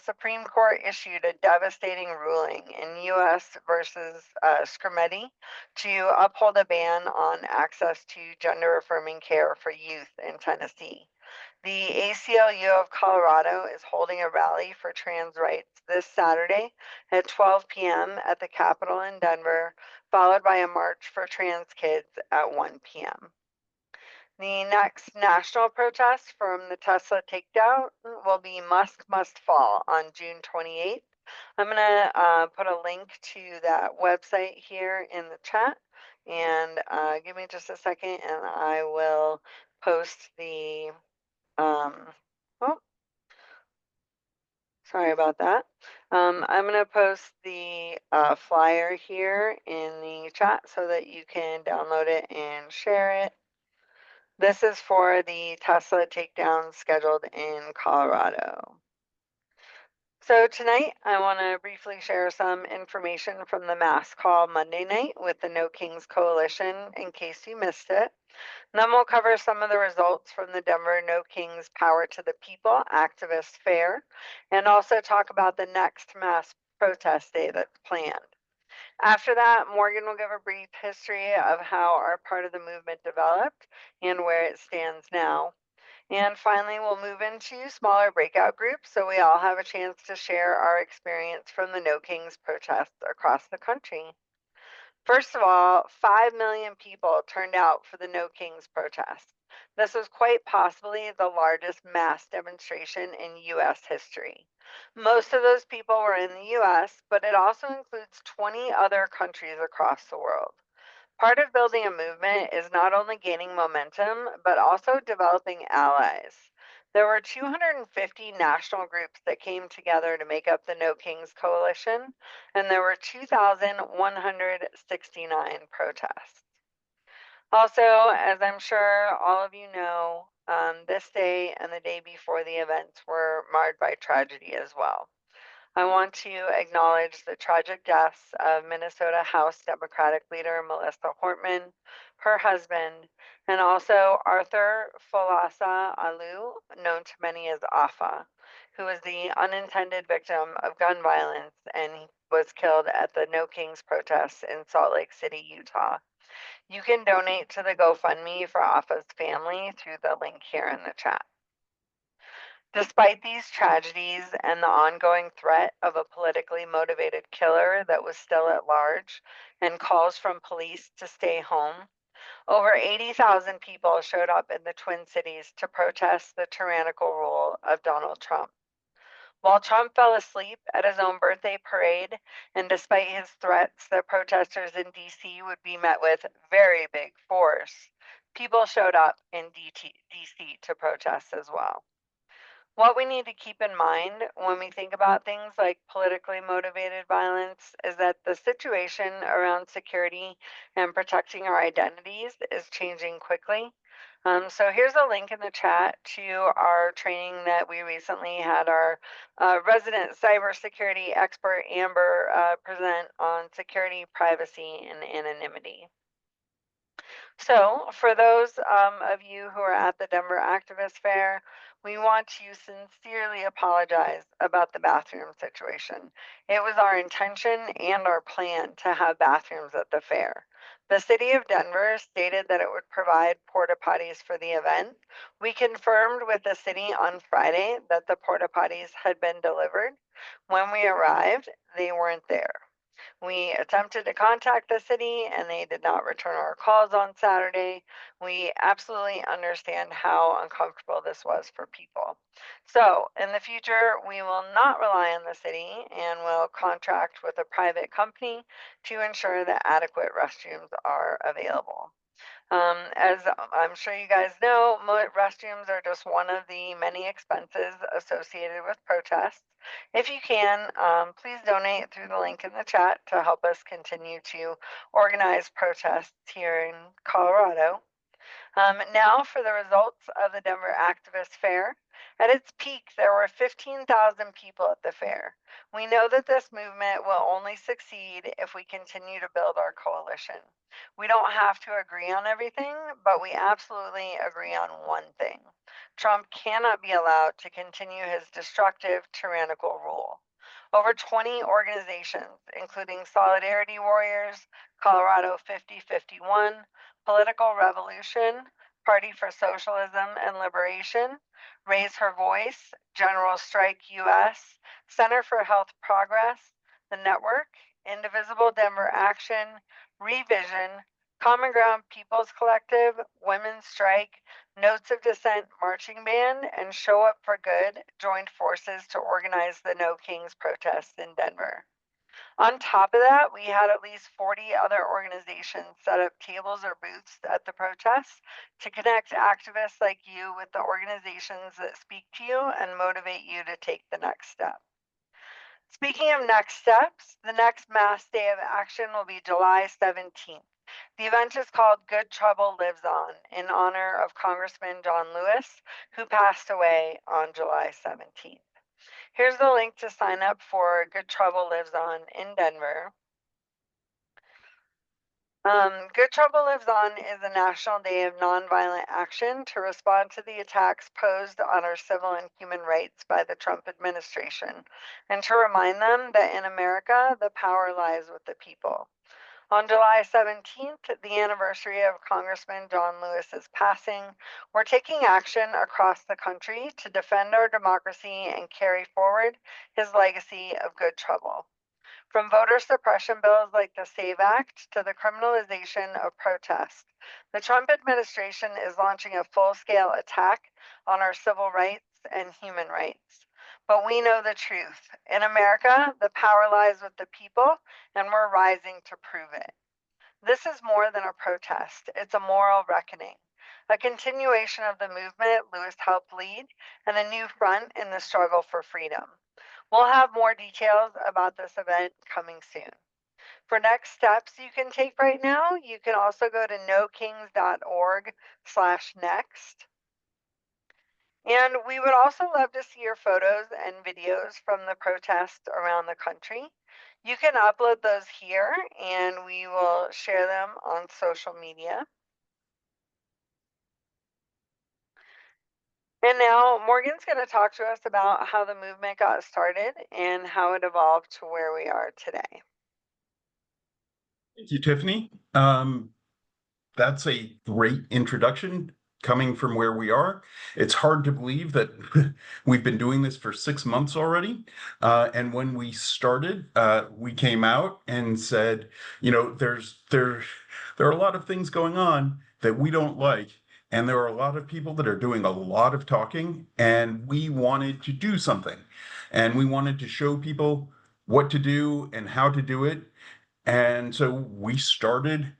Supreme Court issued a devastating ruling in U.S. versus Scrimeti to uphold a ban on access to gender-affirming care for youth in Tennessee. The ACLU of Colorado is holding a rally for trans rights this Saturday at 12 p.m. at the Capitol in Denver, followed by a march for trans kids at 1 p.m. The next national protest from the Tesla takedown will be Musk Must Fall on June 28th. I'm going to put a link to that website here in the chat. And give me just a second and I will post the, oh, sorry about that. I'm going to post the flyer here in the chat so that you can download it and share it. This is for the Tesla takedown scheduled in Colorado. So tonight, I want to briefly share some information from the mass call Monday night with the No Kings Coalition in case you missed it. And then we'll cover some of the results from the Denver No Kings Power to the People activist fair, and also talk about the next mass protest day that's planned. After that, Morgan will give a brief history of how our part of the movement developed and where it stands now. And finally, we'll move into smaller breakout groups so we all have a chance to share our experience from the No Kings protests across the country. First of all, 5 million people turned out for the No Kings protest. This was quite possibly the largest mass demonstration in U.S. history. Most of those people were in the U.S., but it also includes 20 other countries across the world. Part of building a movement is not only gaining momentum, but also developing allies. There were 250 national groups that came together to make up the No Kings Coalition, and there were 2,169 protests. Also, as I'm sure all of you know, this day and the day before the events were marred by tragedy as well. I want to acknowledge the tragic deaths of Minnesota House Democratic leader Melissa Hortman, her husband, and also Arthur Folasa Alu, known to many as Afa, who was the unintended victim of gun violence and was killed at the No Kings protests in Salt Lake City, Utah. You can donate to the GoFundMe for Afa's family through the link here in the chat. Despite these tragedies and the ongoing threat of a politically motivated killer that was still at large and calls from police to stay home, over 80,000 people showed up in the Twin Cities to protest the tyrannical rule of Donald Trump. While Trump fell asleep at his own birthday parade, and despite his threats that protesters in DC would be met with very big force, people showed up in DC to protest as well. What we need to keep in mind when we think about things like politically motivated violence is that the situation around security and protecting our identities is changing quickly. So here's a link in the chat to our training that we recently had our resident cybersecurity expert Amber present on security, privacy, and anonymity. So for those of you who are at the Denver Activist Fair, we want to sincerely apologize about the bathroom situation. It was our intention and our plan to have bathrooms at the fair. The city of Denver stated that it would provide porta potties for the event. We confirmed with the city on Friday that the porta potties had been delivered. When we arrived, they weren't there. We attempted to contact the city and they did not return our calls on Saturday. We absolutely understand how uncomfortable this was for people. So in the future, we will not rely on the city and will contract with a private company to ensure that adequate restrooms are available. As I'm sure you guys know, restrooms are just one of the many expenses associated with protests. If you can, please donate through the link in the chat to help us continue to organize protests here in Colorado. Now for the results of the Denver Activist Fair. At its peak, there were 15,000 people at the fair. We know that this movement will only succeed if we continue to build our coalition. We don't have to agree on everything, but we absolutely agree on one thing. Trump cannot be allowed to continue his destructive, tyrannical rule. Over 20 organizations, including Solidarity Warriors, Colorado 5051, Political Revolution, Party for Socialism and Liberation, Raise Her Voice, General Strike US, Center for Health Progress, The Network, Indivisible Denver Action, Revision, Common Ground People's Collective, Women's Strike, Notes of Dissent Marching Band, and Show Up for Good joined forces to organize the No Kings protests in Denver. On top of that, we had at least 40 other organizations set up tables or booths at the protests to connect activists like you with the organizations that speak to you and motivate you to take the next step. Speaking of next steps, the next mass day of action will be July 17th. The event is called Good Trouble Lives On in honor of Congressman John Lewis, who passed away on July 17th. Here's the link to sign up for Good Trouble Lives On in Denver. Good Trouble Lives On is a national day of nonviolent action to respond to the attacks posed on our civil and human rights by the Trump administration, and to remind them that in America, the power lies with the people. On July 17th, the anniversary of Congressman John Lewis's passing, we're taking action across the country to defend our democracy and carry forward his legacy of good trouble. From voter suppression bills like the SAVE Act to the criminalization of protest, the Trump administration is launching a full-scale attack on our civil rights and human rights. But we know the truth. In America, the power lies with the people, and we're rising to prove it. This is more than a protest. It's a moral reckoning, a continuation of the movement Lewis helped lead, and a new front in the struggle for freedom. We'll have more details about this event coming soon. For next steps you can take right now, you can also go to nokings.org/next. And we would also love to see your photos and videos from the protests around the country. You can upload those here and we will share them on social media. And now Morgan's going to talk to us about how the movement got started and how it evolved to where we are today. Thank you, Tiffany. That's a great introduction coming from where we are. It's hard to believe that we've been doing this for 6 months already. And when we started, we came out and said, there are a lot of things going on that we don't like. And there are a lot of people that are doing a lot of talking, and we wanted to do something. And we wanted to show people what to do and how to do it. And so we started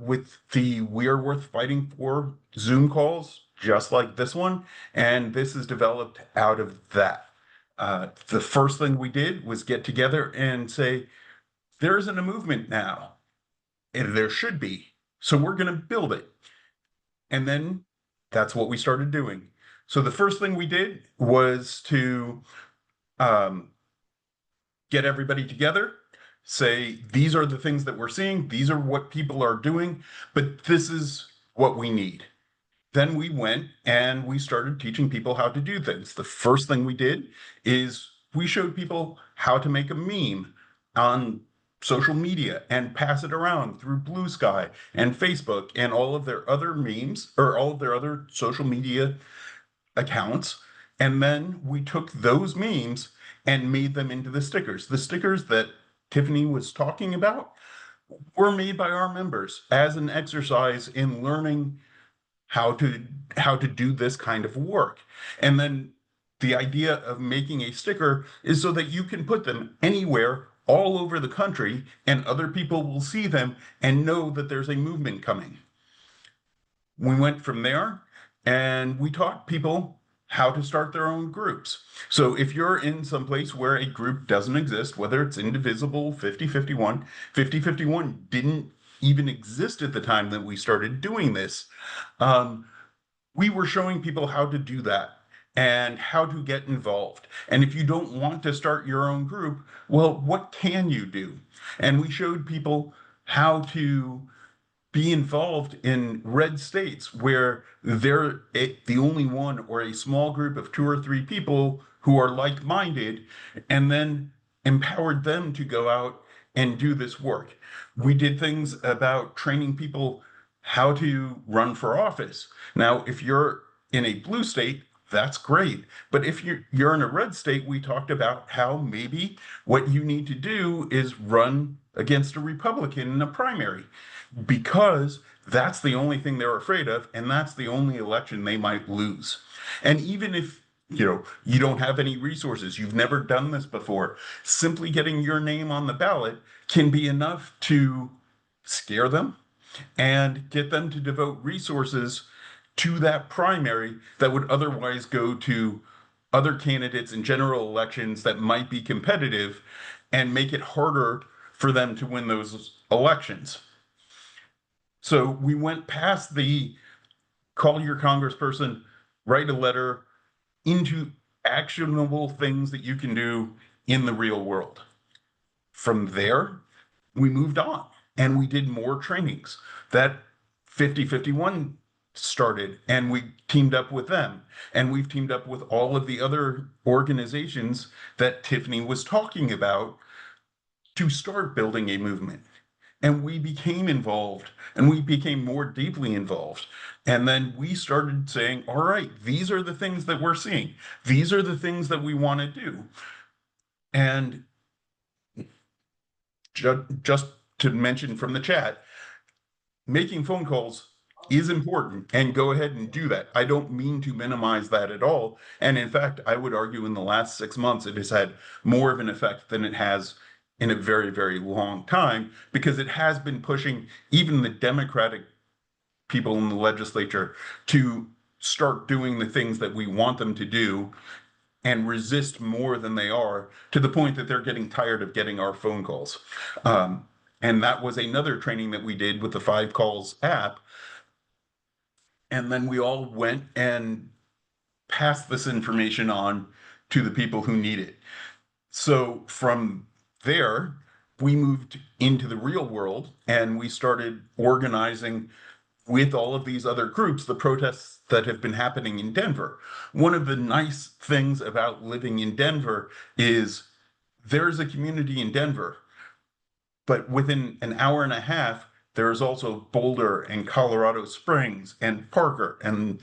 with the We Are Worth Fighting For Zoom calls, just like this one. And this is developed out of that. The first thing we did was get together and say, there isn't a movement now, and there should be. So we're going to build it. And then that's what we started doing. So the first thing we did was to get everybody together, say, these are the things that we're seeing, these are what people are doing, but this is what we need. Then we went and we started teaching people how to do things. The first thing we did is we showed people how to make a meme on social media and pass it around through Blue Sky and Facebook and all of their other memes or all of their other social media accounts. And then we took those memes and made them into the stickers. The stickers that Tiffany was talking about were made by our members as an exercise in learning how to do this kind of work. And then the idea of making a sticker is so that you can put them anywhere all over the country and other people will see them and know that there's a movement coming. We went from there and we taught people how to start their own groups. So if you're in some place where a group doesn't exist, whether it's Indivisible, 5051, 5051 didn't even exist at the time that we started doing this. We were showing people how to do that. and how to get involved. And if you don't want to start your own group, well, what can you do? And we showed people how to be involved in red states where they're the only one or a small group of two or three people who are like-minded, and then empowered them to go out and do this work. We did things about training people how to run for office. Now, if you're in a blue state, that's great. But if you're in a red state, we talked about how maybe what you need to do is run against a Republican in a primary, because that's the only thing they're afraid of, and that's the only election they might lose. And even if you don't have any resources, you've never done this before, simply getting your name on the ballot can be enough to scare them and get them to devote resources to that primary that would otherwise go to other candidates in general elections that might be competitive, and make it harder for them to win those elections. So we went past the call your congressperson, write a letter, into actionable things that you can do in the real world. From there, we moved on and we did more trainings. That 5051 started, and we teamed up with them. And we've teamed up with all of the other organizations that Tiffany was talking about to start building a movement. And we became involved, and we became more deeply involved. And then we started saying, all right, these are the things that we're seeing. These are the things that we want to do. And just to mention from the chat, making phone calls is important, and go ahead and do that. I don't mean to minimize that at all. And in fact, I would argue in the last 6 months, it has had more of an effect than it has in a very, very long time, because it has been pushing even the Democratic people in the legislature to start doing the things that we want them to do and resist more than they are, to the point that they're getting tired of getting our phone calls. And that was another training that we did with the 5 Calls app. And then we all went and passed this information on to the people who need it. So from there, we moved into the real world and we started organizing with all of these other groups the protests that have been happening in Denver. One of the nice things about living in Denver is there's a community in Denver, but within an hour and a half, there's also Boulder and Colorado Springs and Parker and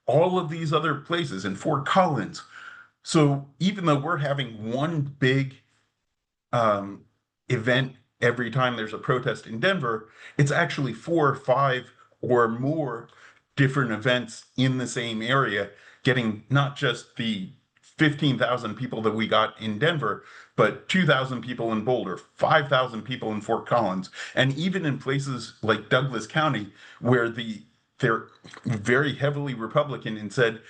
all of these other places, and Fort Collins. So even though we're having one big um, event every time there's a protest in Denver, it's actually 4 or 5 or more different events in the same area, getting not just the 15,000 people that we got in Denver, but 2,000 people in Boulder, 5,000 people in Fort Collins, and even in places like Douglas County, where they're very heavily Republican and said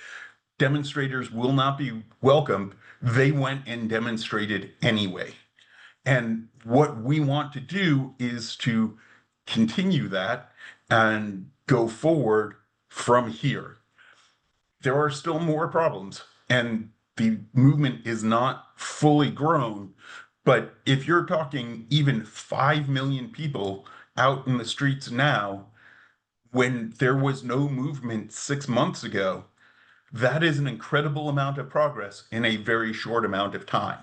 demonstrators will not be welcomed, they went and demonstrated anyway. And what we want to do is to continue that and go forward from here. There are still more problems, and the movement is not fully grown. But if you're talking even 5 million people out in the streets now, when there was no movement 6 months ago, that is an incredible amount of progress in a very short amount of time.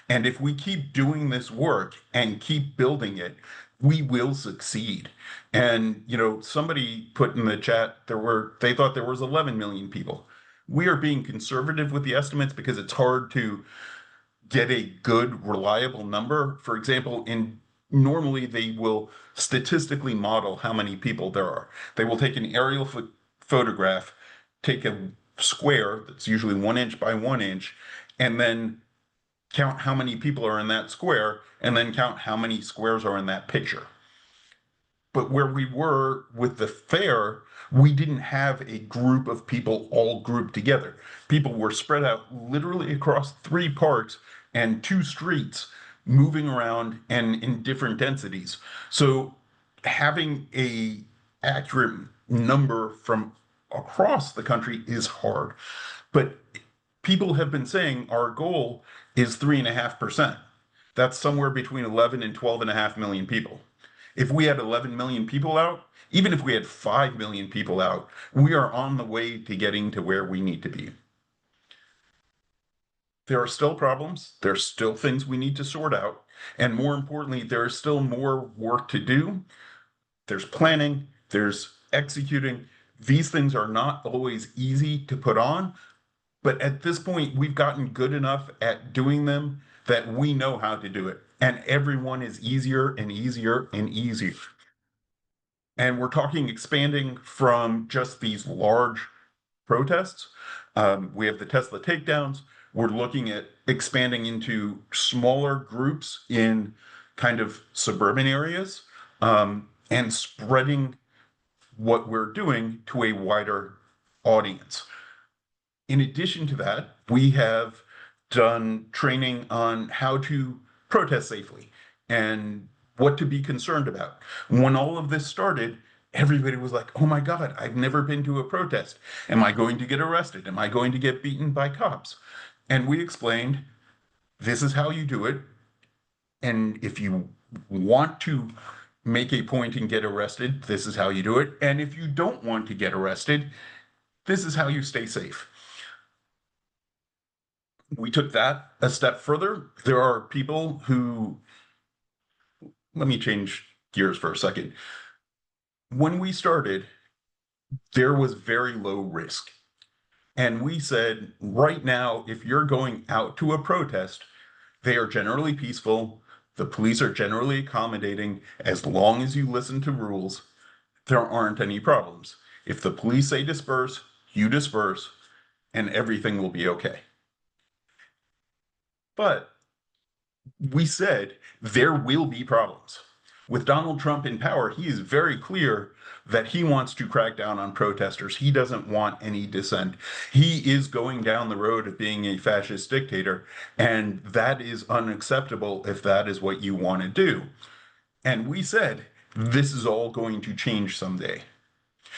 And if we keep doing this work and keep building it, we will succeed. And somebody put in the chat they thought there was 11 million people. We are being conservative with the estimates because it's hard to get a good, reliable number. For example, normally they will statistically model how many people there are. They will take an aerial photograph, take a square that's usually 1 inch by 1 inch, and then count how many people are in that square, and then count how many squares are in that picture. But where we were with the fair, we didn't have a group of people all grouped together. People were spread out literally across 3 parks and 2 streets, moving around and in different densities. So having a accurate number from across the country is hard. But people have been saying our goal is 3.5%. That's somewhere between 11 and 12.5 million people. If we had 11 million people out, even if we had 5 million people out, we are on the way to getting to where we need to be. There are still problems. There's still things we need to sort out. And more importantly, there is still more work to do. There's planning, there's executing. These things are not always easy to put on, but at this point, we've gotten good enough at doing them that we know how to do it. And everyone is easier and easier and easier. And we're talking expanding from just these large protests. We have the Tesla takedowns. We're looking at expanding into smaller groups in kind of suburban areas, and spreading what we're doing to a wider audience. In addition to that, we have done training on how to protest safely and what to be concerned about. When all of this started, everybody was like, oh my God, I've never been to a protest. Am I going to get arrested? Am I going to get beaten by cops? And we explained this is how you do it. And if you want to make a point and get arrested, this is how you do it. And if you don't want to get arrested, this is how you stay safe. We took that a step further. There are people who, let me change gears for a second. When we started, there was very low risk. And we said, right now, if you're going out to a protest, they are generally peaceful. The police are generally accommodating. As long as you listen to rules, there aren't any problems. If the police say disperse, you disperse, and everything will be okay. But we said there will be problems. With Donald Trump in power, he is very clear that he wants to crack down on protesters. He doesn't want any dissent. He is going down the road of being a fascist dictator, and that is unacceptable if that is what you want to do. And we said, this is all going to change someday.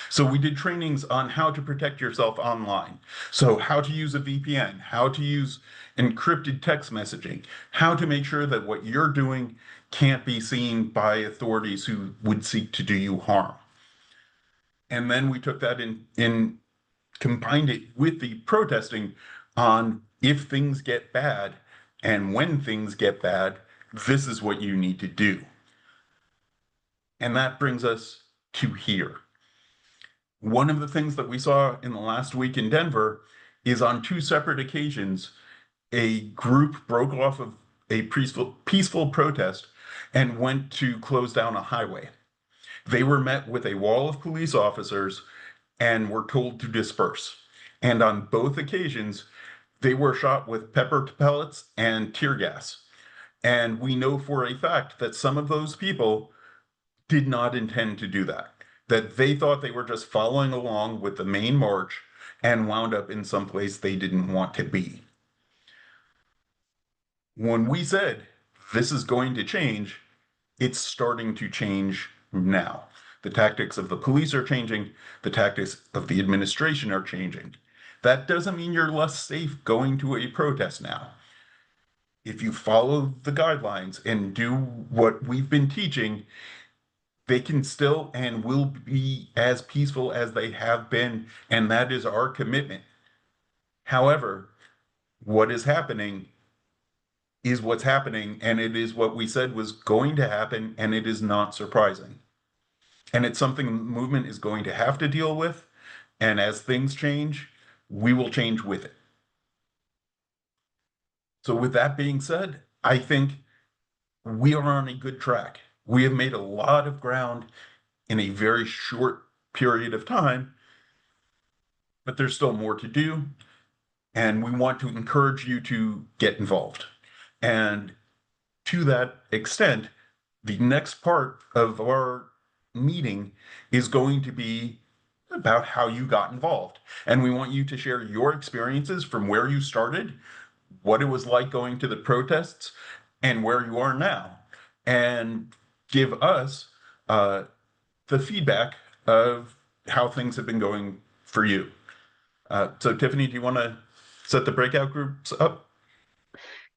So we did trainings on how to protect yourself online. So how to use a VPN, how to use encrypted text messaging, how to make sure that what you're doing can't be seen by authorities who would seek to do you harm. And then we took that in combined it with the protesting on if things get bad and when things get bad, this is what you need to do. And that brings us to here. One of the things that we saw in the last week in Denver is on two separate occasions, a group broke off of a peaceful protest and went to close down a highway. They were met with a wall of police officers and were told to disperse. And on both occasions, they were shot with pepper pellets and tear gas. And we know for a fact that some of those people did not intend to do that, that they thought they were just following along with the main march and wound up in some place they didn't want to be. When we said this is going to change, it's starting to change now. The tactics of the police are changing, the tactics of the administration are changing. That doesn't mean you're less safe going to a protest now. If you follow the guidelines and do what we've been teaching, they can still and will be as peaceful as they have been, and that is our commitment. However, what is happening is what's happening, and it is what we said was going to happen, and it is not surprising. And it's something the movement is going to have to deal with, and as things change, we will change with it. So, with that being said, I think we are on a good track. We have made a lot of ground in a very short period of time, but there's still more to do. And we want to encourage you to get involved. And to that extent, the next part of our meeting is going to be about how you got involved. And we want you to share your experiences from where you started, what it was like going to the protests, and where you are now, and give us the feedback of how things have been going for you. So Tiffany, do you want to set the breakout groups up?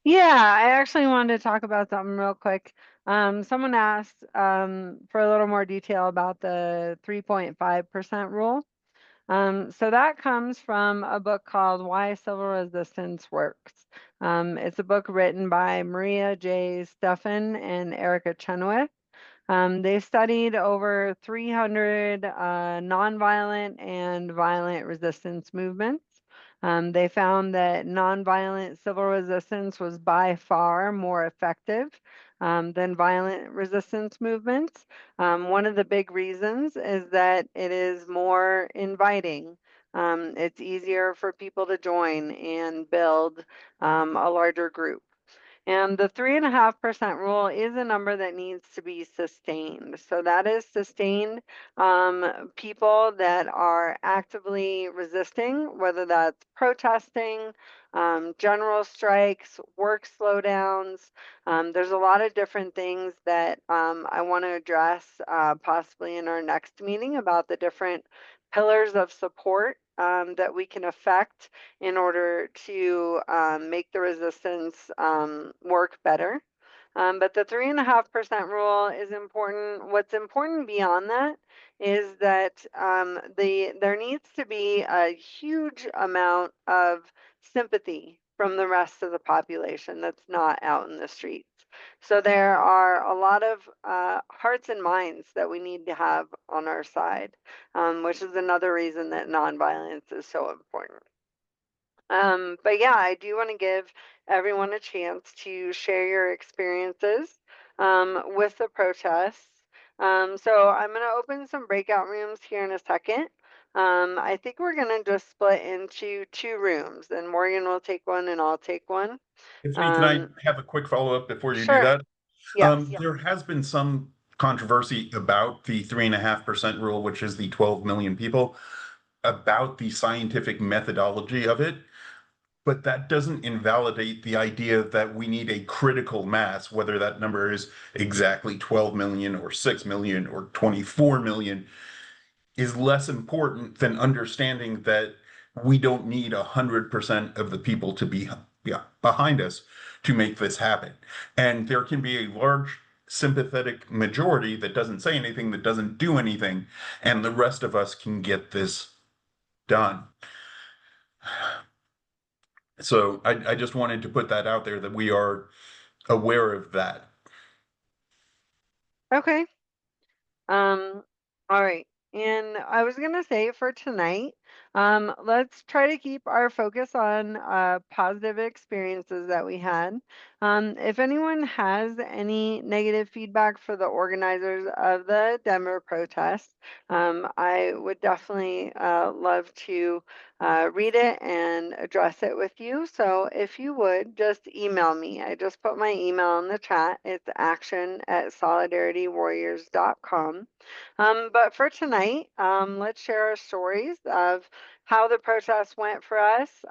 Yeah, I actually wanted to talk about something real quick. Someone asked for a little more detail about the 3.5% rule. So that comes from a book called Why Civil Resistance Works. It's a book written by Maria J. Steffen and Erica Chenoweth. They studied over 300 nonviolent and violent resistance movements. They found that nonviolent civil resistance was by far more effective than violent resistance movements. One of the big reasons is that it is more inviting. It's easier for people to join and build a larger group. And the 3.5% rule is a number that needs to be sustained. So that is sustained people that are actively resisting, whether that's protesting, general strikes, work slowdowns. There's a lot of different things that I want to address possibly in our next meeting about the different pillars of support that we can affect in order to make the resistance work better. But the 3.5% rule is important. What's important beyond that is that there needs to be a huge amount of sympathy from the rest of the population that's not out in the streets. So there are a lot of hearts and minds that we need to have on our side, which is another reason that nonviolence is so important. But yeah, I do want to give everyone a chance to share your experiences with the protests. So I'm going to open some breakout rooms here in a second. I think we're going to just split into two rooms, and Morgan will take one and I'll take one. Tiffany, can I Um, have a quick follow-up before you do sure. that? Yes. There has been some controversy about the 3.5% rule, which is the 12 million people, about the scientific methodology of it. But that doesn't invalidate the idea that we need a critical mass, whether that number is exactly 12 million or 6 million or 24 million, is less important than understanding that we don't need 100% of the people to be behind us to make this happen. And there can be a large sympathetic majority that doesn't say anything, that doesn't do anything, and the rest of us can get this done. So I just wanted to put that out there that we are aware of that. Okay. Um, all right. And I was gonna say for tonight, let's try to keep our focus on positive experiences that we had. If anyone has any negative feedback for the organizers of the Denver protest, I would definitely love to read it and address it with you. So if you would just email me. I just put my email in the chat. It's action@solidaritywarriors.com. But for tonight, let's share our stories of how the protest went for us,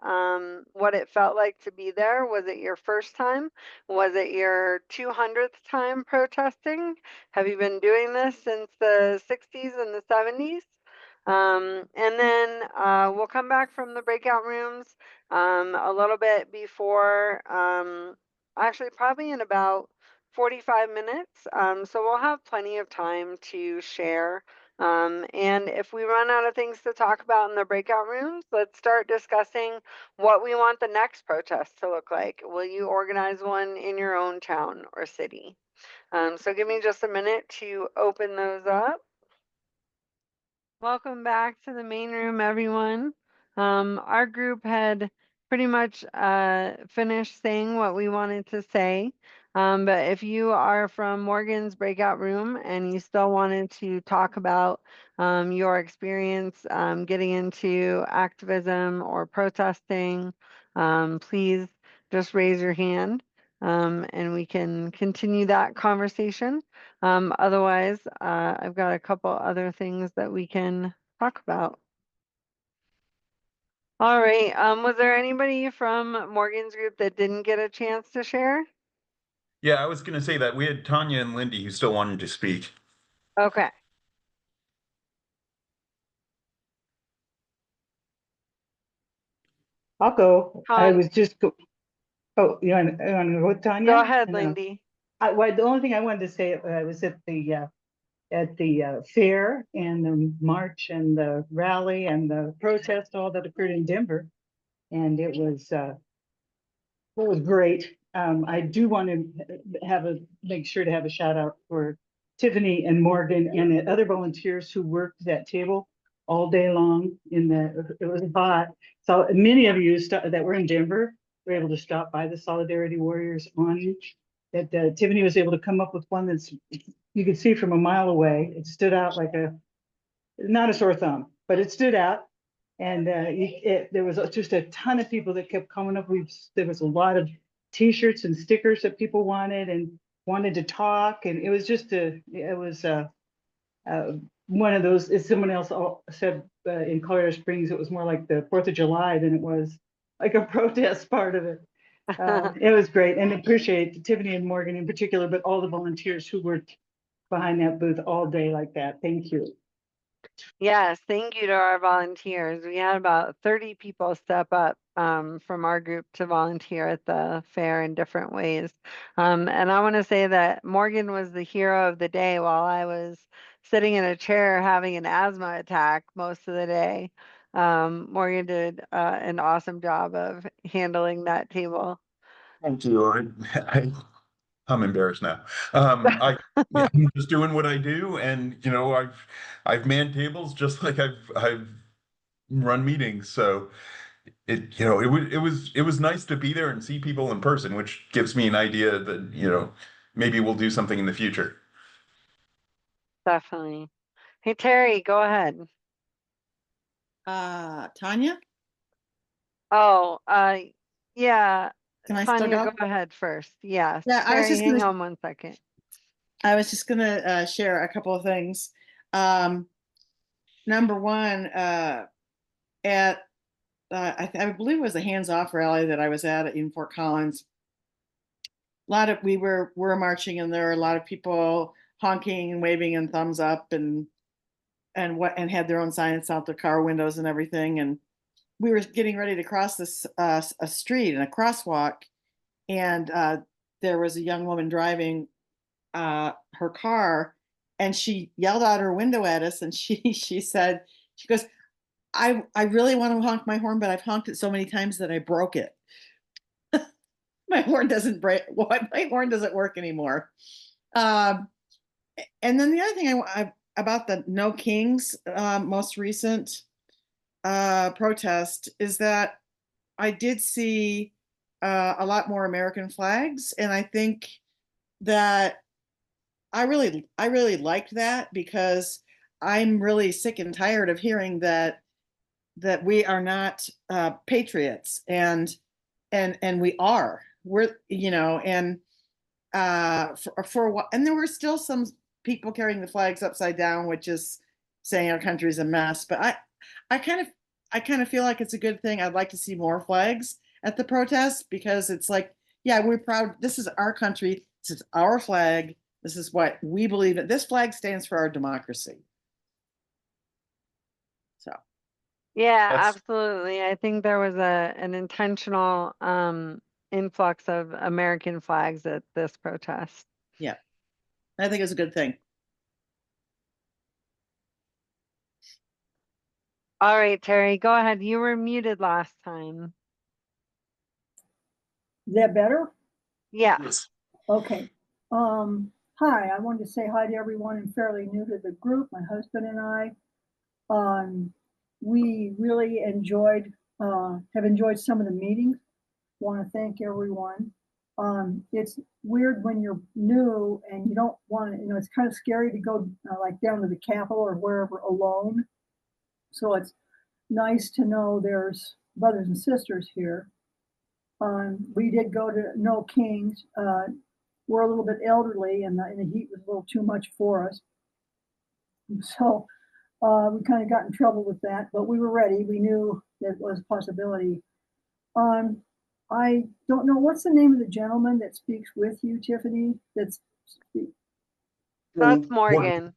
what it felt like to be there. Was it your first time? Was it your 200th time protesting? Have you been doing this since the 60s and the 70s? And then we'll come back from the breakout rooms a little bit before, actually, probably in about 45 minutes. So we'll have plenty of time to share. And if we run out of things to talk about in the breakout rooms, let's start discussing what we want the next protest to look like. Will you organize one in your own town or city? So give me just a minute to open those up. Welcome back to the main room, everyone. Our group had pretty much finished saying what we wanted to say. But if you are from Morgan's breakout room and you still wanted to talk about your experience getting into activism or protesting, please just raise your hand and we can continue that conversation. Otherwise, I've got a couple other things that we can talk about. All right. Was there anybody from Morgan's group that didn't get a chance to share? Yeah, I was going to say that we had Tanya and Lindy who still wanted to speak. Okay. I'll go. I Con was just go. Oh, you want to go with Go Tanya? ahead, And then Lindy. well, the only thing I wanted to say, I was at the fair and the march and the rally and the protest, all that occurred in Denver, and it was great. I do want to make sure to have a shout out for Tiffany and Morgan and the other volunteers who worked that table all day long it was hot. So many of you that were in Denver were able to stop by the Solidarity Warriors on that. Tiffany was able to come up with one that's you could see from a mile away. It stood out like not a sore thumb, but it stood out. And there was just a ton of people that kept coming up. There was a lot of T-shirts and stickers that people wanted and wanted to talk, and it was uh, one of those. As someone else said in Colorado Springs, it was more like the 4th of July than it was like a protest part of it. It was great, and appreciate Tiffany and Morgan in particular, but all the volunteers who worked behind that booth all day like that. Thank you. Yes, thank you to our volunteers. We had about 30 people step up from our group to volunteer at the fair in different ways. And I want to say that Morgan was the hero of the day while I was sitting in a chair having an asthma attack most of the day. Morgan did an awesome job of handling that table. Thank you. I'm embarrassed now. I'm just doing what I do, and I've manned tables just like I've run meetings. So it was nice to be there and see people in person, which gives me an idea that maybe we'll do something in the future. Definitely. Hey, Terry, go ahead. Tanya, Oh, yeah, can I still Tanya, go go? ahead first. Yes. Yeah, Terry, hang on 1 second. I was just gonna share a couple of things. Number one, at I believe it was a hands-off rally that I was at in Fort Collins. We were marching, and there were a lot of people honking and waving and thumbs up and had their own signs out their car windows and everything. And we were getting ready to cross this a street and a crosswalk, and there was a young woman driving her car, and she yelled out her window at us, and she goes, I really want to honk my horn, but I've honked it so many times that I broke it. My horn doesn't break. What? My horn doesn't work anymore. Um, and then the other thing about the No Kings most recent protest is that I did see a lot more American flags, and I think that I really liked that, because I'm really sick and tired of hearing that we are not patriots, and we are. And for a while, and there were still some people carrying the flags upside down, which is saying our country's a mess. But I kind of feel like it's a good thing. I'd like to see more flags at the protest, because it's like, yeah, we're proud. This is our country. This is our flag. This is what we believe in. This flag stands for our democracy. So Yeah, That's absolutely. I think there was an intentional influx of American flags at this protest. yeah, I think it's a good thing. All right, Terry, go ahead. You were muted last time. Is that better? Yeah. yes. Okay. Hi, I wanted to say hi to everyone and fairly new to the group, my husband and I. We really have enjoyed some of the meetings. Want to thank everyone. It's weird when you're new and you don't want to, it's kind of scary to go like down to the Capitol or wherever alone. So it's nice to know there's brothers and sisters here. We did go to No Kings. We're a little bit elderly, and the heat was a little too much for us. So we kind of got in trouble with that, but we were ready. We knew that was a possibility. I don't know, what's the name of the gentleman that speaks with you, Tiffany? That's Well, Morgan.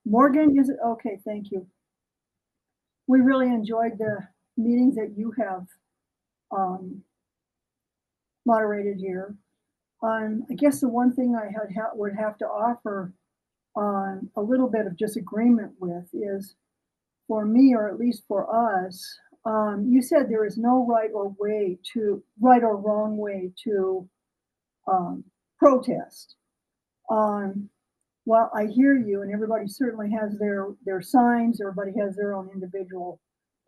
Morgan, is it? Okay, thank you. We really enjoyed the meetings that you have um, moderated here. I guess the one thing I would have to offer on a little bit of disagreement with is, for me, or at least for us, you said there is no right or wrong way to protest. Well, I hear you, and everybody certainly has their signs. Everybody has their own individual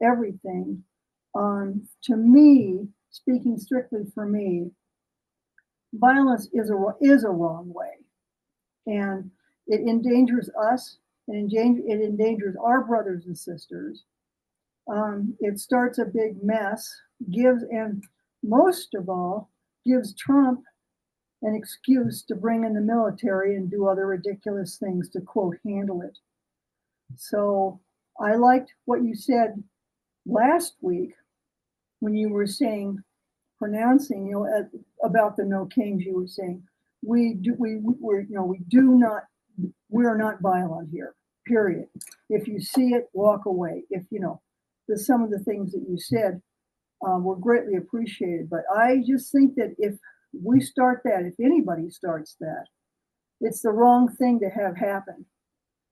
everything. To me, speaking strictly for me, violence is a wrong way, and it endangers us. It endangers our brothers and sisters. It starts a big mess. And most of all, gives Trump an excuse to bring in the military and do other ridiculous things to, quote, handle it. So I liked what you said last week when you were pronouncing, about the no kings. You were saying we're not violent here, period. If you see it, walk away. If some of the things that you said were greatly appreciated. But I just think that if we start that, if anybody starts that, it's the wrong thing to have happen.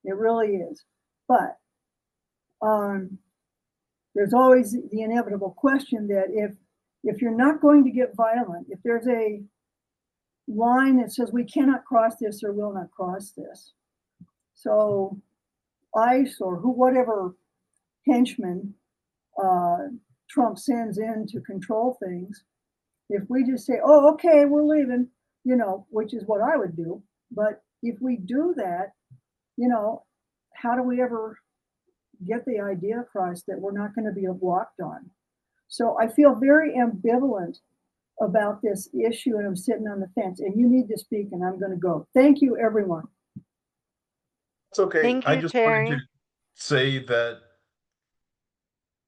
It really is. But there's always the inevitable question that if you're not going to get violent, if there's a line that says we cannot cross this or will not cross this, so ICE or whatever henchman Trump sends in to control things, if we just say, oh, okay, we're leaving, which is what I would do. But if we do that, how do we ever get the idea across that we're not going to be walked on? So I feel very ambivalent about this issue, and I'm sitting on the fence. And you need to speak, and I'm going to go. Thank you, everyone. It's okay. Thank I you, just wanted to Terry. say that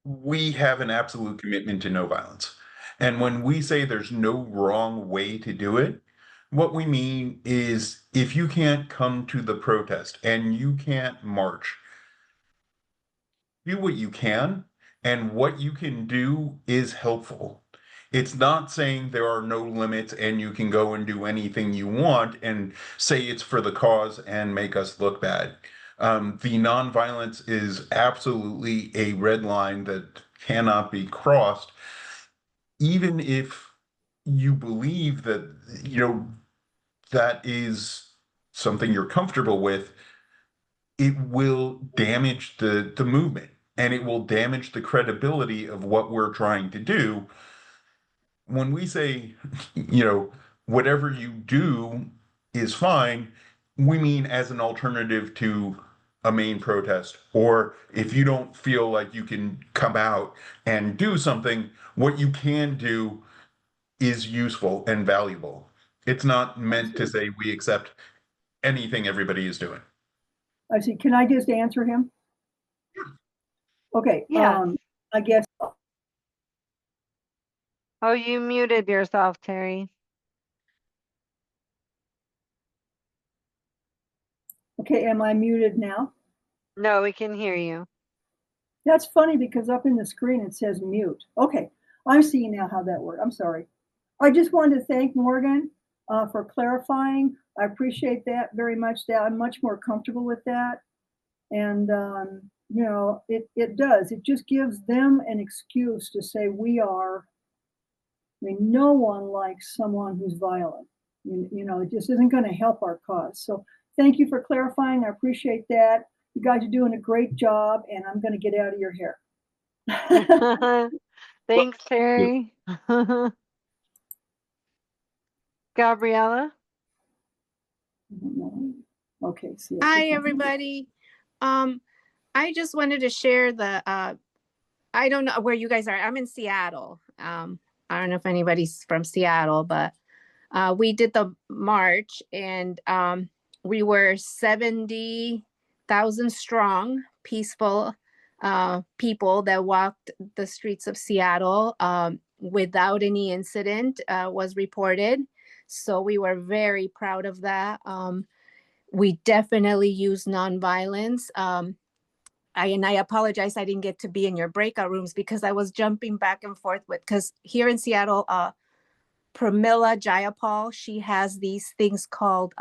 we have an absolute commitment to no violence. And when we say there's no wrong way to do it, what we mean is if you can't come to the protest and you can't march, do what you can, and what you can do is helpful. It's not saying there are no limits and you can go and do anything you want and say it's for the cause and make us look bad. The nonviolence is absolutely a red line that cannot be crossed, even if you believe that, that is something you're comfortable with. It will damage the movement, and it will damage the credibility of what we're trying to do. When we say, whatever you do is fine, we mean as an alternative to a main protest. Or if you don't feel like you can come out and do something, what you can do is useful and valuable. It's not meant to say we accept anything everybody is doing. I see. Can I just answer him? Okay. Yes. I guess. Oh, you muted yourself, Terry. Okay. Am I muted now? No, we can hear you. That's funny because up in the screen it says mute. Okay. I'm seeing now how that worked. I'm sorry. I just wanted to thank Morgan for clarifying. I appreciate that very much. That I'm much more comfortable with that. And, it does. It just gives them an excuse to say no one likes someone who's violent. It just isn't going to help our cause. So thank you for clarifying. I appreciate that. You guys are doing a great job, and I'm going to get out of your hair. Thanks, Terry. Gabriella? Okay. Hi, everybody. I just wanted to share I don't know where you guys are. I'm in Seattle. I don't know if anybody's from Seattle, but we did the march, and we were 70,000 strong, peaceful people that walked the streets of Seattle without any incident was reported. So we were very proud of that. We definitely use nonviolence. I apologize I didn't get to be in your breakout rooms because I was jumping back and forth with, because here in Seattle, Pramila Jayapal, she has these things called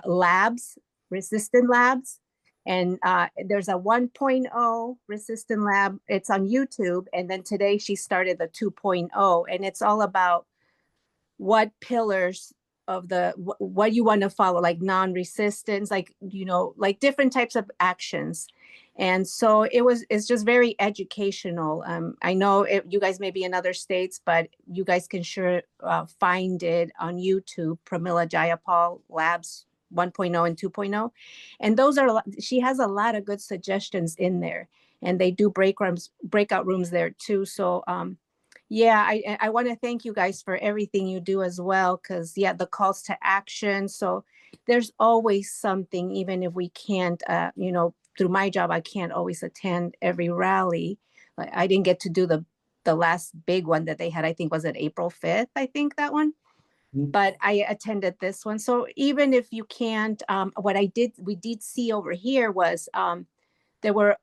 labs, resistant labs. And there's a 1.0 resistant lab. It's on YouTube. And then today she started the 2.0, and it's all about what pillars of the what you want to follow, like non-resistance, like, you know, like different types of actions. And so it's just very educational. I know you guys may be in other states, but you guys can sure find it on YouTube, Pramila Jayapal Labs 1.0 and 2.0. And those are, she has a lot of good suggestions in there, and they do breakout rooms there too. So yeah, I want to thank you guys for everything you do as well, because yeah, the calls to action. So there's always something, even if we can't, you know, through my job, I can't always attend every rally. Like I didn't get to do the last big one that they had. I think was it April 5th. I think that one, but I attended this one. So even if you can't, what we did see over here was there were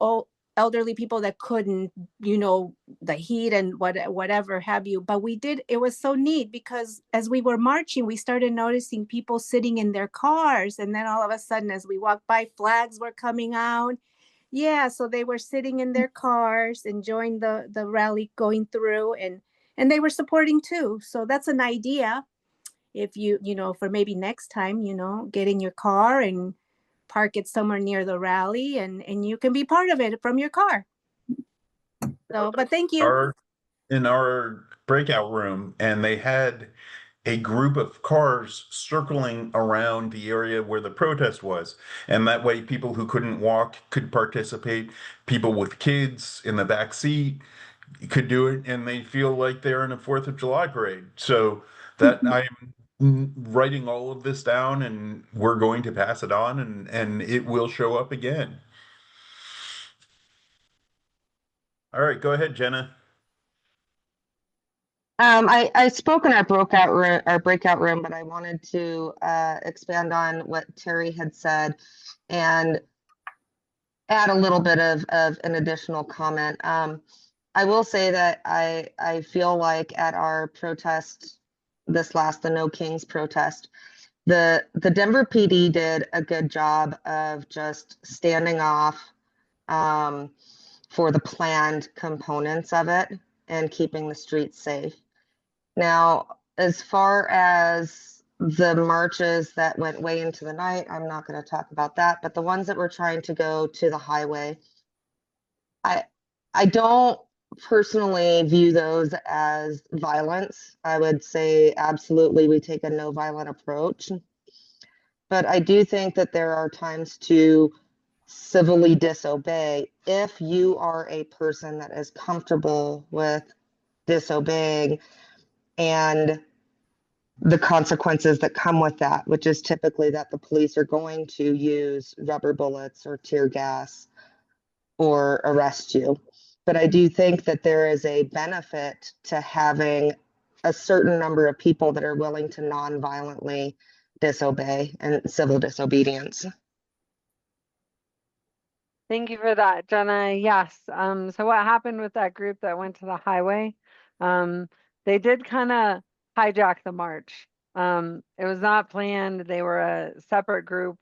elderly people that couldn't, you know, the heat and whatever have you. But it was so neat because as we were marching, we started noticing people sitting in their cars. And then all of a sudden, as we walked by, flags were coming out. Yeah, so they were sitting in their cars, enjoying the rally going through, and they were supporting too. So that's an idea. If you know, for maybe next time, you know, get in your car and park it somewhere near the rally, and you can be part of it from your car. So, but thank you. In our breakout room, and they had a group of cars circling around the area where the protest was. And that way, people who couldn't walk could participate. People with kids in the back seat could do it, and they feel like they're in a 4th of July parade. So that I'm writing all of this down, and we're going to pass it on, and it will show up again. All right, go ahead, Jenna. I spoke in our breakout room, but I wanted to expand on what Terry had said and add a little bit of an additional comment. I will say that I feel like at our protest, the No Kings protest, the Denver PD did a good job of just standing off for the planned components of it and keeping the streets safe. Now, as far as the marches that went way into the night, I'm not going to talk about that, but the ones that were trying to go to the highway, I don't personally view those as violence. I would say absolutely we take a no violent approach. But I do think that there are times to civilly disobey if you are a person that is comfortable with disobeying and the consequences that come with that, which is typically that the police are going to use rubber bullets or tear gas or arrest you. But I do think that there is a benefit to having a certain number of people that are willing to non-violently disobey and civil disobedience. Thank you for that, Jenna. Yes. So what happened with that group that went to the highway? They did kind of hijack the march. It was not planned. They were a separate group,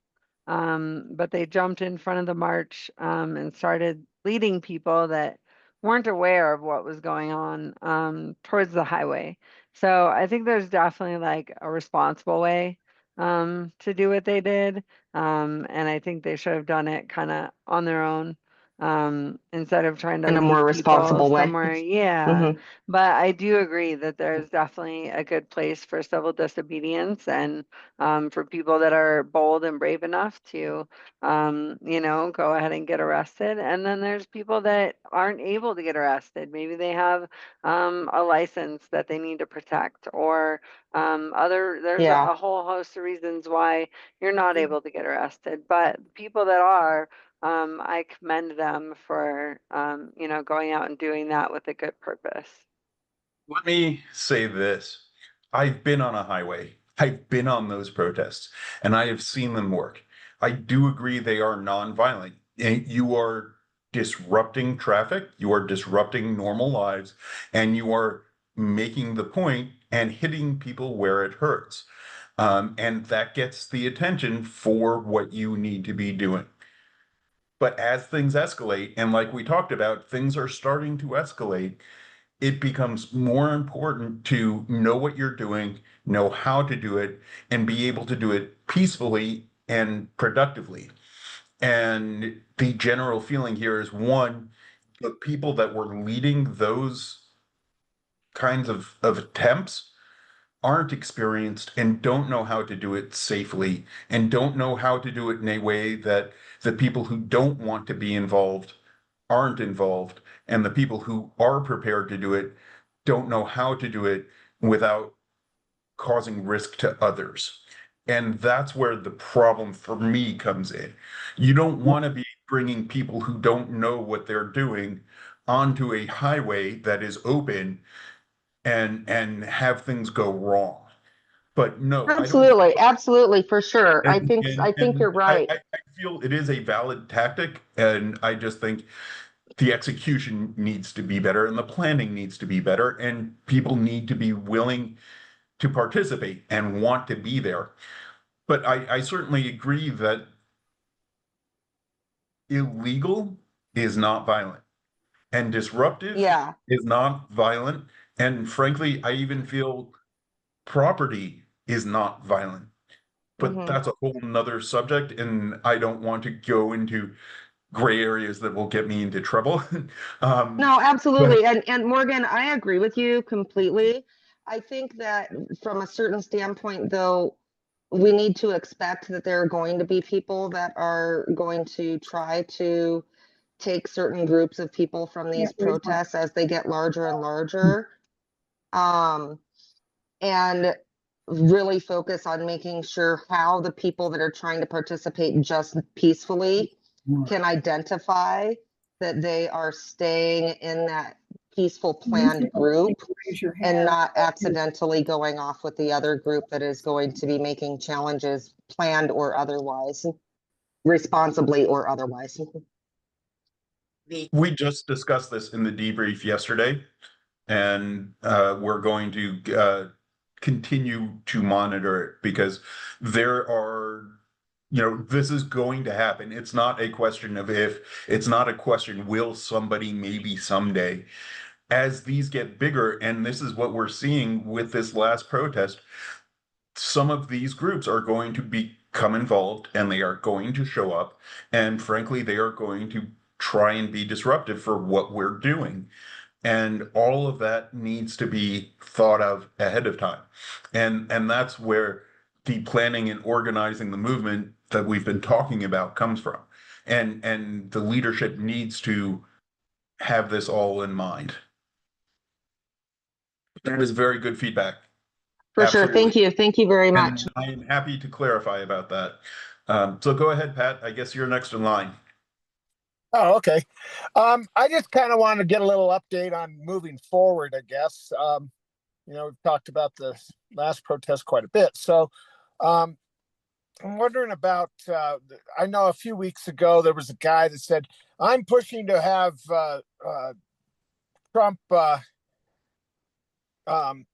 but they jumped in front of the march, and started leading people that weren't aware of what was going on, towards the highway. So I think there's definitely like a responsible way, to do what they did. And I think they should have done it kind of on their own, instead of trying to In a lead more people responsible way. somewhere. Yeah. Mhm. But I do agree that there's definitely a good place for civil disobedience, and for people that are bold and brave enough to, you know, go ahead and get arrested. And then there's people that aren't able to get arrested. Maybe they have a license that they need to protect, or there's Yeah. a whole host of reasons why you're not able to get arrested. But people that are, I commend them for, you know, going out and doing that with a good purpose. Let me say this. I've been on a highway. I've been on those protests, and I have seen them work. I do agree they are non-violent. you are disrupting traffic, you are disrupting normal lives, and you are making the point and hitting people where it hurts. And that gets the attention for what you need to be doing. But as things escalate, and like we talked about, things are starting to escalate, it becomes more important to know what you're doing, know how to do it, and be able to do it peacefully and productively. And the general feeling here is one, the people that were leading those kinds of attempts aren't experienced and don't know how to do it safely and don't know how to do it in a way that the people who don't want to be involved aren't involved, and the people who are prepared to do it don't know how to do it without causing risk to others. And that's where the problem for me comes in. You don't want to be bringing people who don't know what they're doing onto a highway that is open and have things go wrong. But no, I don't. Absolutely, absolutely, for sure. And I think you're right. I feel it is a valid tactic, and I just think the execution needs to be better and the planning needs to be better, and people need to be willing to participate and want to be there. But I certainly agree that illegal is not violent and disruptive Yeah. is not violent. And frankly, I even feel property is not violent. But Hmm. that's a whole nother subject, and I don't want to go into gray areas that will get me into trouble. Um, No, but absolutely. And Morgan, I agree with you completely. I think that from a certain standpoint, though, we need to expect that there are going to be people that are going to try to take certain groups of people from Yeah, these raise my, protests as they get larger and larger. Um, and really focus on making sure how the people that are trying to participate just peacefully can identify that they are staying in that peaceful you planned group raise your and hand. not accidentally going off with the other group that is going to be making challenges planned or otherwise, responsibly or otherwise. we just discussed this in the debrief yesterday, and we're going to continue to monitor it because there are, this is going to happen. It's not a question of if, it's not a question, will somebody maybe someday. As these get bigger, and this is what we're seeing with this last protest, some of these groups are going to become involved and they are going to show up. And frankly, they are going to try and be disruptive for what we're doing. And all of that needs to be thought of ahead of time. And that's where the planning and organizing the movement that we've been talking about comes from. And the leadership needs to have this all in mind. That is very good feedback. For sure. Absolutely. Thank you. Thank you very much. And I am happy to clarify about that. So go ahead, Pat. I guess you're next in line. Oh, okay. I just kind of want to get a little update on moving forward, I guess. We've talked about the last protest quite a bit. So I'm wondering about, I know a few weeks ago there was a guy that said, I'm pushing to have Trump um,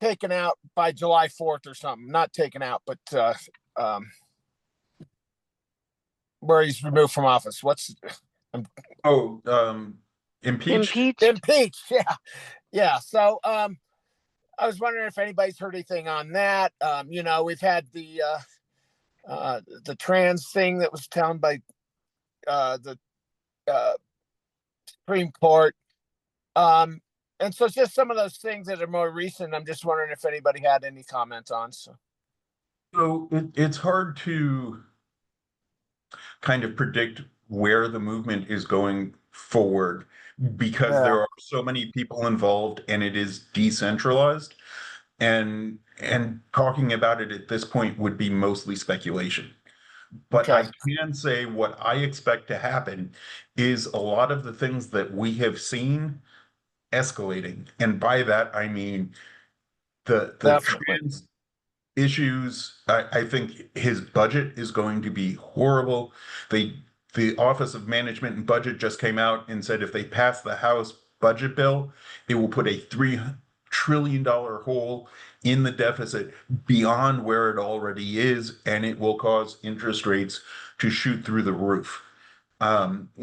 taken out by July 4th or something. Not taken out, but where he's removed from office. Oh, impeached? Impeached? Impeached? Yeah. Yeah. So I was wondering if anybody's heard anything on that. We've had the trans thing that was found by the Supreme Court. And so it's just some of those things that are more recent. I'm just wondering if anybody had any comments on. So it's hard to kind of predict where the movement is going forward because Yeah. there are so many people involved and it is decentralized. And talking about it at this point would be mostly speculation. But Okay. I can say what I expect to happen is a lot of the things that we have seen escalating. And by that I mean the Definitely. issues. I think his budget is going to be horrible. The Office of Management and Budget just came out and said if they pass the House budget bill, it will put a $3 trillion hole in the deficit beyond where it already is, and it will cause interest rates to shoot through the roof.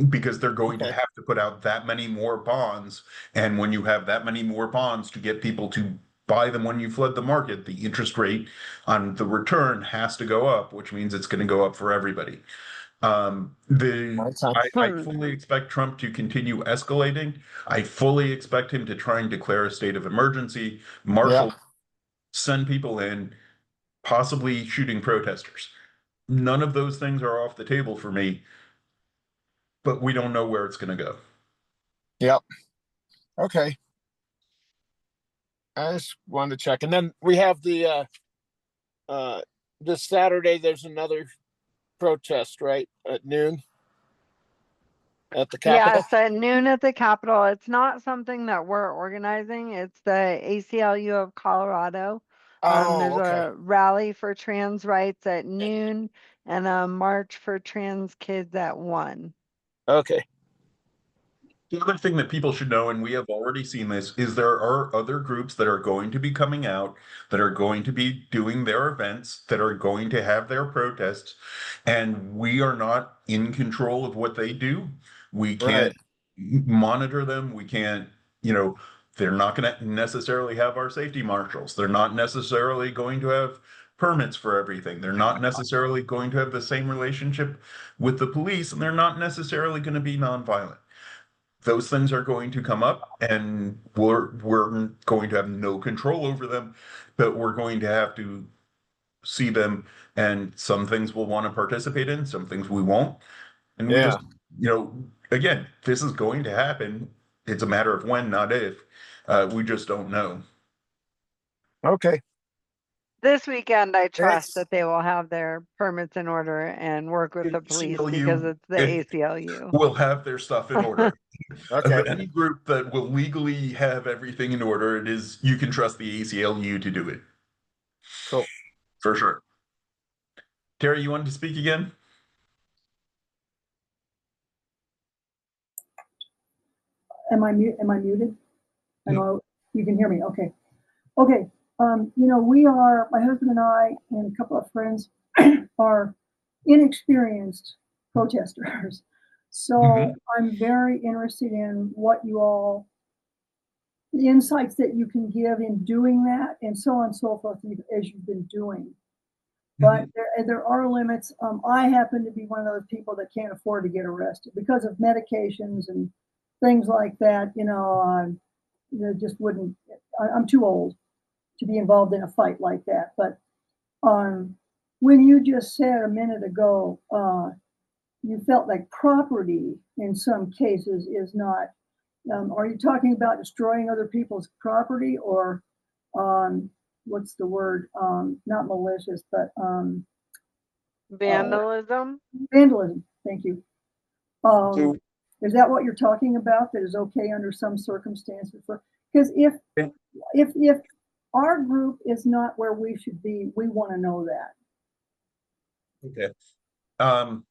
Because they're going to Okay. have to put out that many more bonds. And when you have that many more bonds to get people to buy them when you flood the market, the interest rate on the return has to go up, which means it's going to go up for everybody. I Hmm. fully expect Trump to continue escalating. I fully expect him to try and declare a state of emergency, Yeah. marshal, send people in, possibly shooting protesters. None of those things are off the table for me, but we don't know where it's going to go. Yep. Okay. I just wanted to check. And then we have uh this Saturday there's another protest, right? At noon at the Capitol. Yes, at noon at the Capitol. It's not something that we're organizing. It's the ACLU of Colorado. Oh, There's okay. a rally for trans rights at noon and a march for trans kids at 1. Okay. The other thing that people should know, and we have already seen this, is there are other groups that are going to be coming out, that are going to be doing their events, that are going to have their protests, and we are not in control of what they do. We Right. can't monitor them. We can't, they're not going to necessarily have our safety marshals. They're not necessarily going to have permits for everything. They're not necessarily going to have the same relationship with the police, and they're not necessarily going to be nonviolent. Those things are going to come up, and we're going to have no control over them, but we're going to have to see them, and some things we'll want to participate in, some things we won't. And we Yeah. just, again, this is going to happen. It's a matter of when, not if. We just don't know. Okay. This weekend, I trust Thanks. that they will have their permits in order and work with the police because ACLU it's the ACLU. will have their stuff in order. Okay. Any group that will legally have everything in order, you can trust the ACLU to do it. Cool. For sure. Terry, you wanted to speak again? Am I muted? I No. know you can hear me. Okay. Okay. We are, my husband and I and a couple of friends are inexperienced protesters. So I'm very interested in what the insights that you can give in doing that and so on and so forth as you've been doing. But there are limits. I happen to be one of those people that can't afford to get arrested because of medications and things like that. Just wouldn't. I'm too old to be involved in a fight like that. But when you just said a minute ago, you felt like property in some cases is not. Are you talking about destroying other people's property or what's the word? Not malicious, but Vandalism? vandalism. Thank you. So, Is that what you're talking about? That is okay under some circumstances? Because if our group is not where we should be, we want to know that. okay. Um,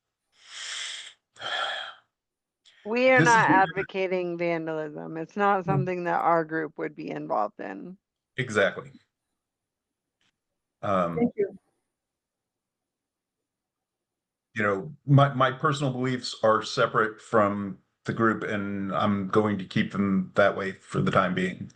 We are this is not advocating vandalism. It's not something that our group would be involved in. exactly. Thank you. My personal beliefs are separate from the group, and I'm going to keep them that way for the time being.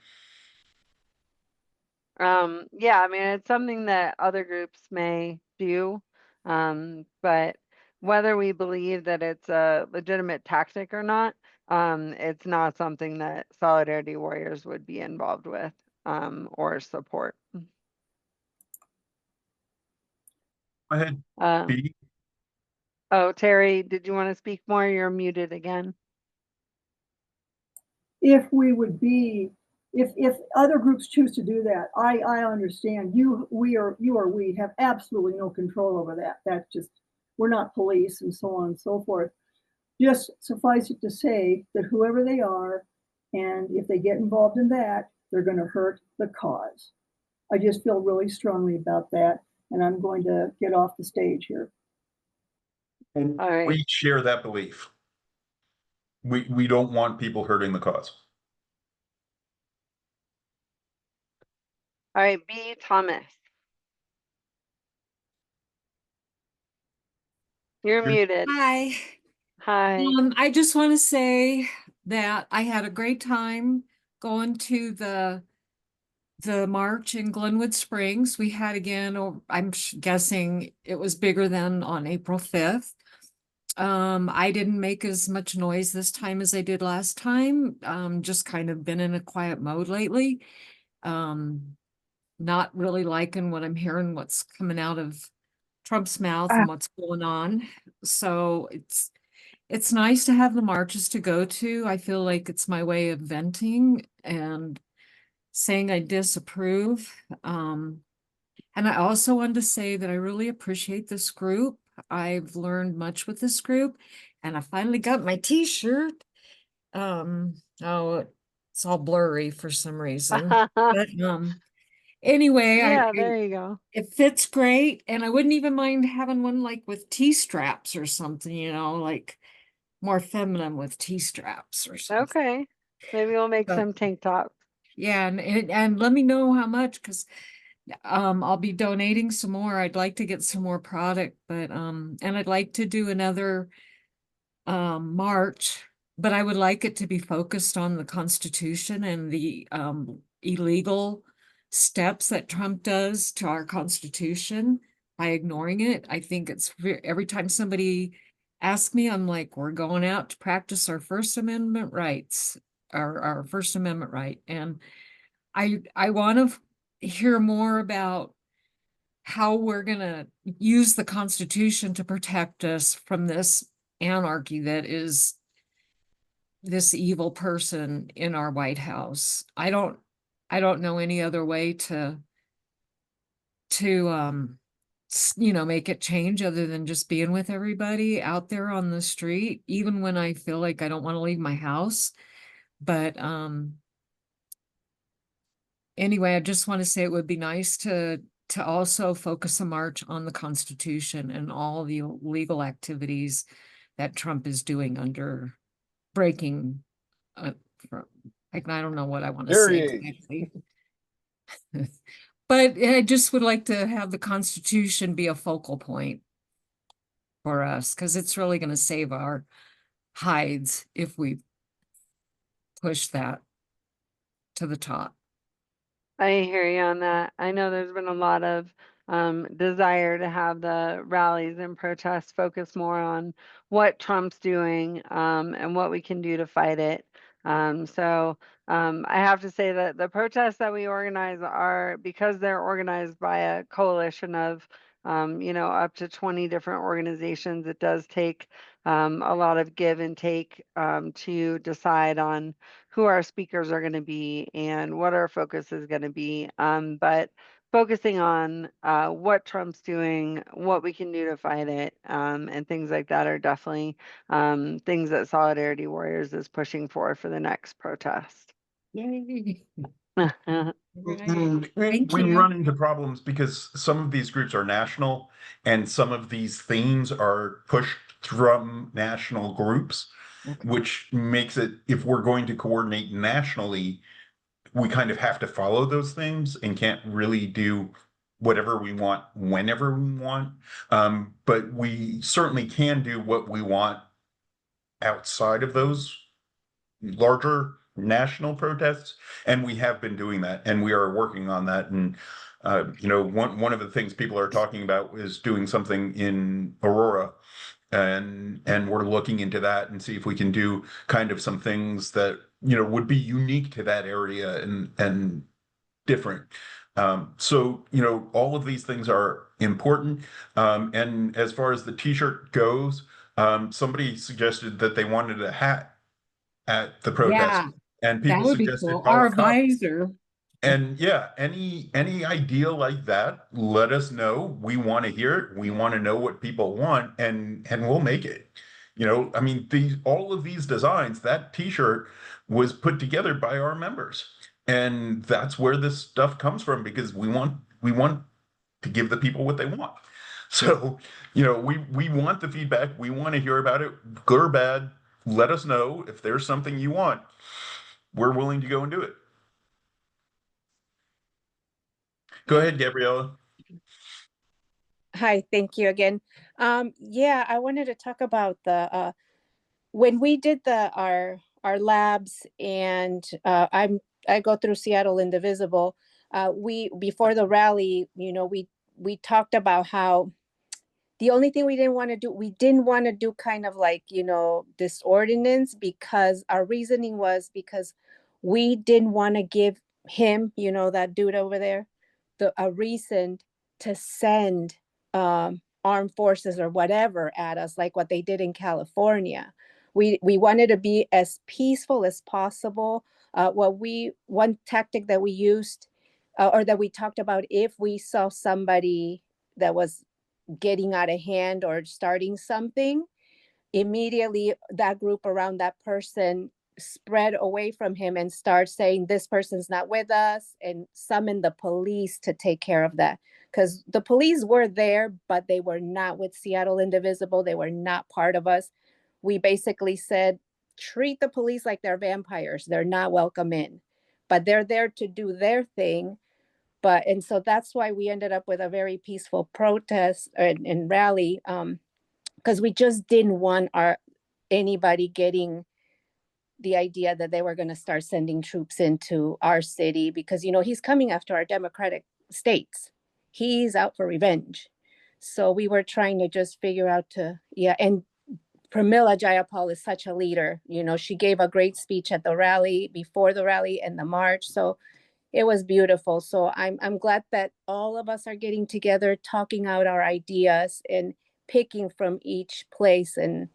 Yeah, I mean, it's something that other groups may do, but whether we believe that it's a legitimate tactic or not, it's not something that Solidarity Warriors would be involved with, or support. Go ahead, Um, B. oh, Terry, did you want to speak more? You're muted again. If we would be, if other groups choose to do that, I understand. We have absolutely no control over that. That's just, we're not police and so on and so forth. Just suffice it to say that whoever they are, and if they get involved in that, they're going to hurt the cause. I just feel really strongly about that, and I'm going to get off the stage here. All right. We share that belief. We don't want people hurting the cause. All right, B. Thomas. You're muted. Hi. Hi. I just want to say that I had a great time going to the march in Glenwood Springs. We had again, or I'm guessing it was bigger than on April 5th. I didn't make as much noise this time as I did last time. Just kind of been in a quiet mode lately. Not really liking what I'm hearing, what's coming out of Trump's mouth and what's going on. So it's nice to have the marches to go to. I feel like it's my way of venting and saying I disapprove. And I also wanted to say that I really appreciate this group. I've learned much with this group, and I finally got my t-shirt. Oh, it's all blurry for some reason. But anyway, Yeah, there you go. it fits great, and I wouldn't even mind having one like with T-straps or something, like more feminine with T-straps or something. Okay. Maybe we'll make some tank tops. Yeah, and let me know how much, because I'll be donating some more. I'd like to get some more product, but and I'd like to do another march, but I would like it to be focused on the Constitution and the illegal steps that Trump does to our Constitution by ignoring it. I think it's every time somebody asks me, I'm like, we're going out to practice our First Amendment rights, our First Amendment right. And I want to hear more about how we're going to use the Constitution to protect us from this anarchy that is this evil person in our White House. I don't know any other way to make it change other than just being with everybody out there on the street, even when I feel like I don't want to leave my house. But anyway, I just want to say it would be nice to also focus a march on the Constitution and all the legal activities that Trump is doing under breaking like, I don't know what I want to say exactly. But I just would like to have the Constitution be a focal point for us, because it's really going to save our hides if we push that to the top. I hear you on that. I know there's been a lot of desire to have the rallies and protests focus more on what Trump's doing and what we can do to fight it. I have to say that the protests that we organize are, because they're organized by a coalition of up to 20 different organizations. It does take a lot of give and take to decide on who our speakers are going to be and what our focus is going to be. But focusing on what Trump's doing, what we can do to fight it, and things like that are definitely things that Solidarity Warriors is pushing for the next protest. Yay. We run into problems because some of these groups are national and some of these themes are pushed from national groups, which makes it, if we're going to coordinate nationally, we kind of have to follow those things and can't really do whatever we want whenever we want. But we certainly can do what we want outside of those larger national protests, and we have been doing that, and we are working on that. And one of the things people are talking about is doing something in Aurora, and we're looking into that and see if we can do kind of some things that would be unique to that area and different. So all of these things are important. And as far as the t-shirt goes, somebody suggested that they wanted a hat at the protest, and people suggested cool. Our visor. And yeah, any idea like that, let us know. We want to hear it. We want to know what people want, and we'll make it. I mean, all of these designs, that t-shirt was put together by our members. And that's where this stuff comes from, because we want to give the people what they want. So, we want the feedback. We want to hear about it, good or bad. Let us know if there's something you want. We're willing to go and do it. Go ahead, Gabriella. Hi, thank you again. Yeah, I wanted to talk about the when we did our labs, and I go through Seattle Indivisible. We before the rally, we talked about how the only thing we didn't want to do kind of like, this ordinance, because our reasoning was because we didn't want to give him, that dude over there, a reason to send armed forces or whatever at us, like what they did in California. We wanted to be as peaceful as possible. One tactic that we used, or that we talked about, if we saw somebody that was getting out of hand or starting something, immediately that group around that person spread away from him and start saying this person's not with us, and summon the police to take care of that, because the police were there, but they were not with Seattle Indivisible. They were not part of us. We basically said, treat the police like they're vampires. They're not welcome in, but they're there to do their thing. And so that's why we ended up with a very peaceful protest and rally, because we just didn't want anybody getting the idea that they were going to start sending troops into our city, because he's coming after our democratic states. He's out for revenge. So we were trying to just figure out and Pramila Jayapal is such a leader. She gave a great speech at the rally, before the rally, and the march. So it was beautiful. So I'm glad that all of us are getting together, talking out our ideas, and picking from each place, and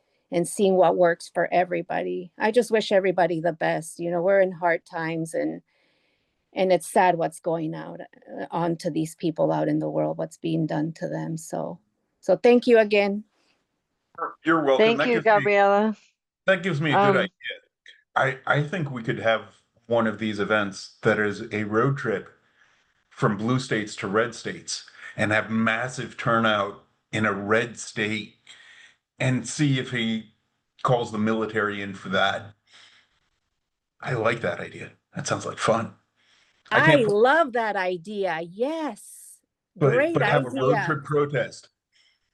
seeing what works for everybody. I just wish everybody the best. We're in hard times, and it's sad what's going on to these people out in the world, what's being done to them. So thank you again. You're welcome. Thank you, Gabriella. That gives me a good idea. I think we could have one of these events that is a road trip from blue states to red states, and have massive turnout in a red state, and see if he calls the military in for that. I like that idea. That sounds like fun. I I can't, love that idea. Yes. but Great have a road idea. trip protest.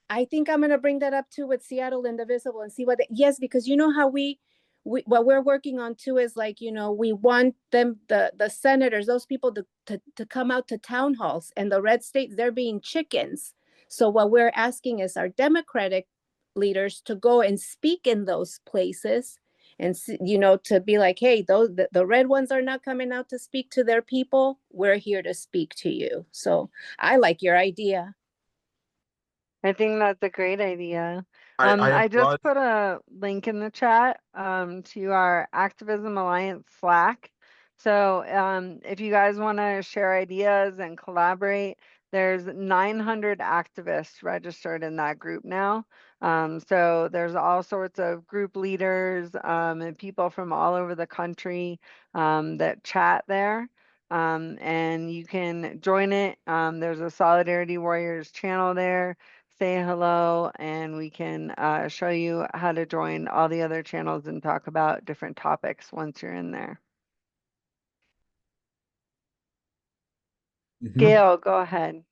I think I'm going to bring that up too with Seattle Indivisible and see yes, because you know how we what we're working on too is like, we want them, the senators, those people to come out to town halls, and the red states, they're being chickens. So what we're asking is our Democratic leaders to go and speak in those places, and to be like, hey, the red ones are not coming out to speak to their people. We're here to speak to you. So I like your idea. I think that's a great idea. I I just applaud. put a link in the chat to our Activism Alliance Slack. So if you guys want to share ideas and collaborate, there's 900 activists registered in that group now. So there's all sorts of group leaders and people from all over the country that chat there. And you can join it. There's a Solidarity Warriors channel there. Say hello, and we can show you how to join all the other channels and talk about different topics once you're in there. Mhm. Gail, go ahead.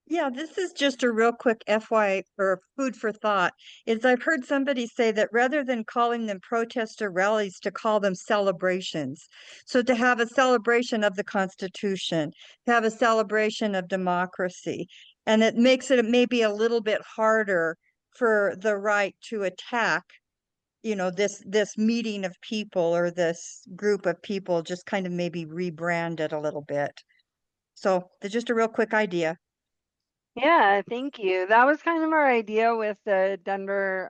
Yeah, this is just a real quick FY or food for thought. Is I've heard somebody say that rather than calling them protests or rallies, to call them celebrations. So to have a celebration of the Constitution, to have a celebration of democracy, and it makes it maybe a little bit harder for the right to attack, this meeting of people or this group of people, just kind of maybe rebrand it a little bit. So it's just a real quick idea. Yeah, thank you. That was kind of our idea with the Denver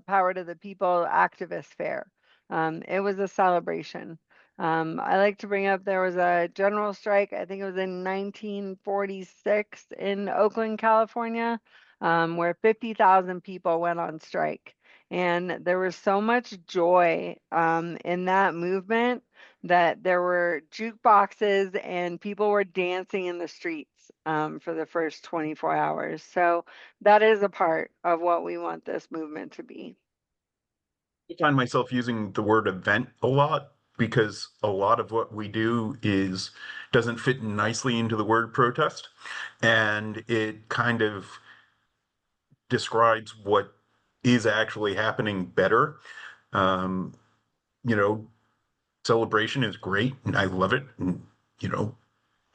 Power to the People Activist Fair. It was a celebration. I like to bring up there was a general strike, I think it was in 1946 in Oakland, California, where 50,000 people went on strike. And there was so much joy in that movement that there were jukeboxes and people were dancing in the streets for the first 24 hours. So that is a part of what we want this movement to be. I find myself using the word event a lot because a lot of what we do is doesn't fit nicely into the word protest, and it kind of describes what is actually happening better. Um, you know, celebration is great, and I love it, and you know,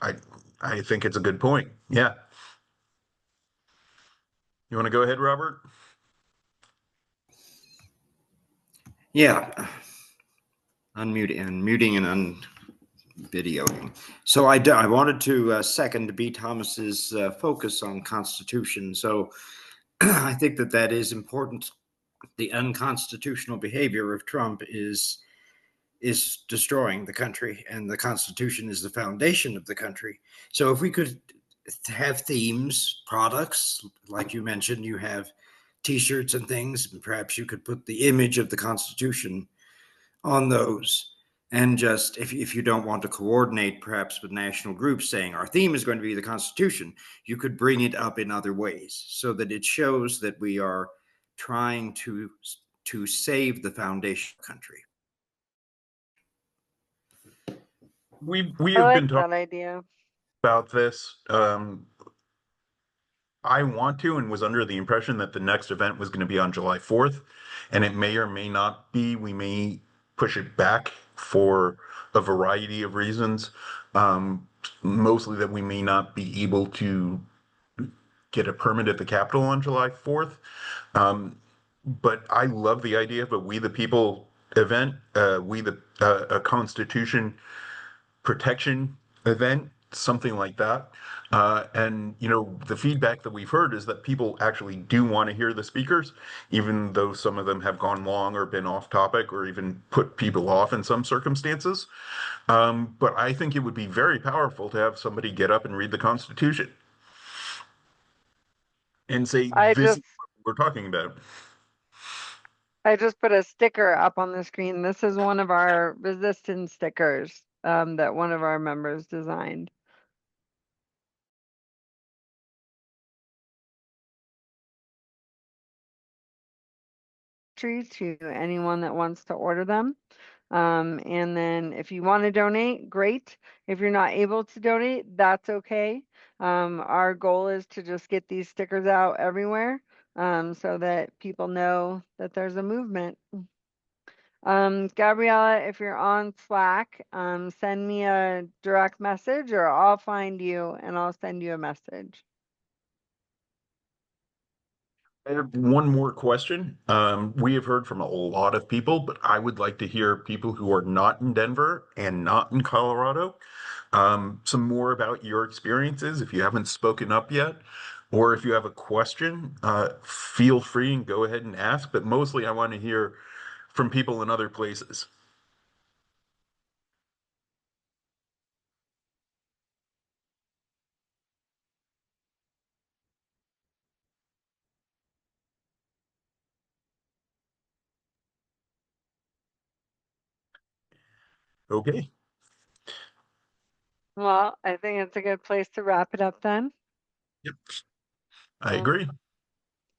I I think it's a good point. Yeah. You want to go ahead, Robert? Yeah, unmuting and muting and unvideoing. So I wanted to second B. Thomas's focus on Constitution. So I think that that is important. The unconstitutional behavior of Trump is destroying the country, and the Constitution is the foundation of the country. So if we could have themes, products, like you mentioned, you have T-shirts and things, and perhaps you could put the image of the Constitution on those. And just if you don't want to coordinate perhaps with national groups saying our theme is going to be the Constitution, you could bring it up in other ways so that it shows that we are trying to save the foundation of the country. We I have like been talking that idea. about this. I want to and was under the impression that the next event was going to be on July 4th, and it may or may not be. We may push it back for a variety of reasons. Mostly that we may not be able to get a permit at the Capitol on July 4th. But I love the idea of a We the People event, a Constitution protection event, something like that. And you know, the feedback that we've heard is that people actually do want to hear the speakers, even though some of them have gone long or been off topic or even put people off in some circumstances. But I think it would be very powerful to have somebody get up and read the Constitution and say, I this just is what we're talking about. I just put a sticker up on the screen. This is one of our resistance stickers that one of our members designed. To anyone that wants to order them. And then if you want to donate, great. If you're not able to donate, that's okay. Our goal is to just get these stickers out everywhere so that people know that there's a movement. Gabriella, if you're on Slack, send me a direct message or I'll find you and I'll send you a message. I have one more question. We have heard from a lot of people, but I would like to hear people who are not in Denver and not in Colorado, some more about your experiences. If you haven't spoken up yet, or if you have a question, feel free and go ahead and ask. But mostly, I want to hear from people in other places. Okay. Well, I think it's a good place to wrap it up then. Yep. I Well, agree.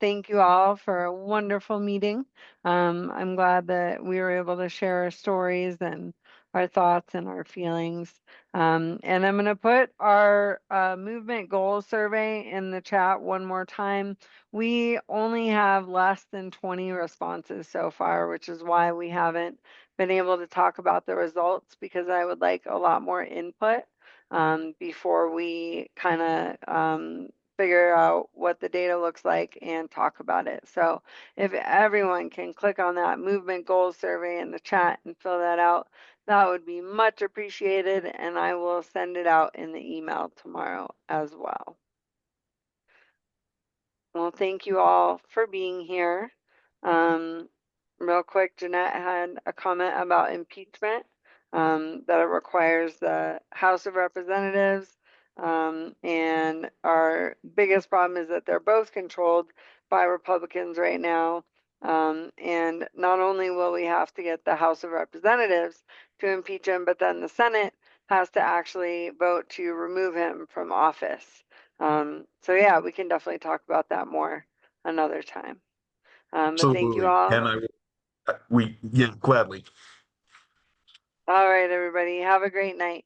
thank you all for a wonderful meeting. I'm glad that we were able to share our stories and our thoughts and our feelings. And I'm going to put our movement goals survey in the chat one more time. We only have less than 20 responses so far, which is why we haven't been able to talk about the results because I would like a lot more input before we kind of figure out what the data looks like and talk about it. So if everyone can click on that movement goals survey in the chat and fill that out, that would be much appreciated. And I will send it out in the email tomorrow as well. Well, thank you all for being here. Real quick, Jeanette had a comment about impeachment, that it requires the House of Representatives. And our biggest problem is that they're both controlled by Republicans right now. And not only will we have to get the House of Representatives to impeach him, but then the Senate has to actually vote to remove him from office. So yeah, we can definitely talk about that more another time. But thank you Absolutely. all. And yeah, gladly. All right, everybody. Have a great night.